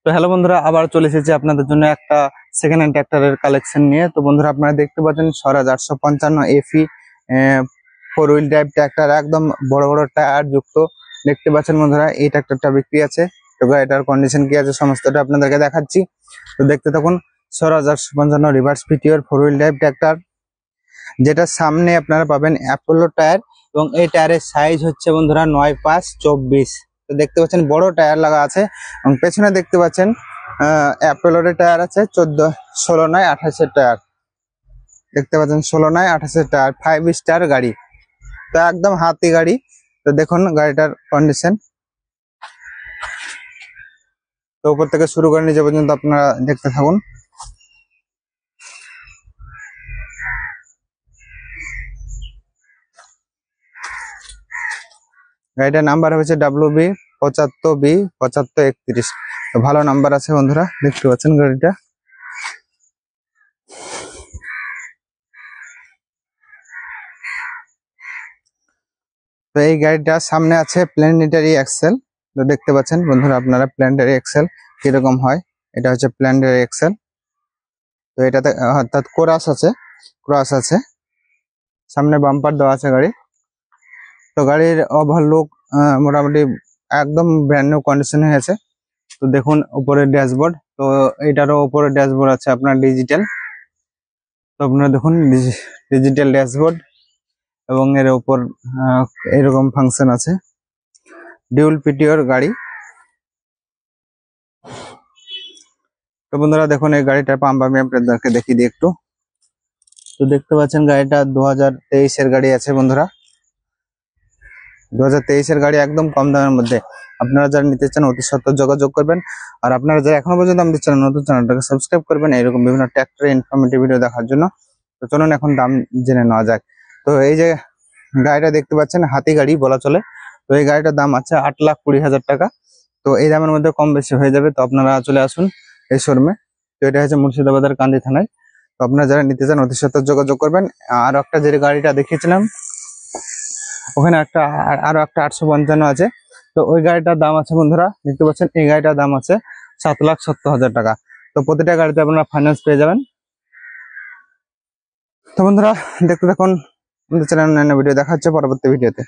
তো হ্যালো বন্ধুরা, আবার চলে এসেছি আপনাদের জন্য একটা সেকেন্ড হ্যান্ড ট্র্যাক্টরের কালেকশন নিয়ে। তো বন্ধুরা, আপনারা দেখতে পাচ্ছেন স্বরাজ 855 এফি 4 হুইল ড্রাইভ ট্র্যাক্টর, একদম বড় বড় টায়ার যুক্ত। দেখতে পাচ্ছেন বন্ধুরা, এই ট্র্যাক্টরটা বিক্রি আছে। তো এটার কন্ডিশন কি আছে সমস্তটা আপনাদেরকে দেখাচ্ছি। তো দেখতে থাকুন। স্বরাজ 855 রিভার্স পিটিওর 4 হুইল ড্রাইভ ট্র্যাক্টর, যেটা সামনে আপনারা পাবেন অ্যাপোলো টায়ার, এবং এই টায়ারের সাইজ হচ্ছে বন্ধুরা 9×5=24। তো দেখতে পাচ্ছেন বড় টায়ার লাগা আছে, এবং পেছনে দেখতে পাচ্ছেন অ্যাপোলোর টায়ার আছে 16×9=28 টায়ার। দেখতে পাচ্ছেন 16×9=28 টায়ার, 5 স্টার গাড়ি। তো একদম হাতি গাড়ি। তো দেখুন গাড়িটার কন্ডিশন। তো উপর থেকে শুরু করে নিচে পর্যন্ত আপনারা দেখতে থাকুন। গাড়িটার নাম্বার হচ্ছে WB75B7531। তো ভালো নাম্বার আছে বন্ধুরা, দেখতে পাচ্ছেন গাড়িটা। তো এই গাড়িটার সামনে আছে প্ল্যানেটারি এক্সেল। তো দেখতে পাচ্ছেন বন্ধুরা আপনারা প্ল্যানেটারি এক্সেল কিরকম হয়। এটা হচ্ছে প্ল্যানেটারি এক্সেল। তো এটাতে অর্থাৎ ক্রস আছে। সামনে বাম্পার দেওয়া আছে গাড়ি। তো গাড়ির ওভারলুক মোটামুটি একদম ব্র্যান্ড নিউ কন্ডিশনে হয়েছে। তো দেখুন উপরে ড্যাশবোর্ড। তো এটারও উপরে ড্যাশবোর্ড আছে আপনার ডিজিটাল। তো আপনারা দেখুন ডিজিটাল ড্যাশবোর্ড, এবং এর উপর এরকম ফাংশন আছে। ডিউল পিটিওর গাড়ি। তো বন্ধুরা দেখুন এই গাড়িটার পাম্প আমি আপনাদেরকে দেখিয়ে দিই একটু। তো দেখতে পাচ্ছেন গাড়িটা 2023-এর গাড়ি আছে বন্ধুরা। 2023-এর গাড়ি, একদম কম দামের মধ্যে। আপনারা যারা নিতে চান অতি সত্ত্বর যোগাযোগ করবেন। আর আপনারা যারা এখনো পর্যন্ত আমাদের চ্যানেল নতুন, চ্যানেলটাকে সাবস্ক্রাইব করবেন এরকম বিভিন্ন ট্র্যাক্টরের ইনফরমেটিভ ভিডিও দেখার জন্য। তো চলুন এখন দাম জেনে নেওয়া যাক। তো এই যে গাড়িটা দেখতে পাচ্ছেন, হাতি গাড়ি বলা চলে। তো এই গাড়িটার দাম আছে 8,20,000 টাকা। তো এই দামের মধ্যে কম বেশি হয়ে যাবে। তো আপনারা চলে আসুন এই শোরুমে। তো এটা হচ্ছে মুর্শিদাবাদের কান্দি থানায়। তো আপনারা যারা নিতে চান অতি সত্ত্বর যোগাযোগ করবেন। আর একটা যে গাড়িটা দেখিয়েছিলাম ওখানে আরো একটা 855 আছে। তো ওই গাড়িটার দাম আছে বন্ধুরা, দেখতে পাচ্ছেন এই গাড়িটার দাম আছে 7,70,000 টাকা। তো প্রতিটা গাড়িতে আপনারা ফাইন্যান্স পেয়ে যাবেন। তো বন্ধুরা দেখতে থাকুন, আমাদের চ্যানেল ভিডিও দেখা হচ্ছে পরবর্তী ভিডিওতে।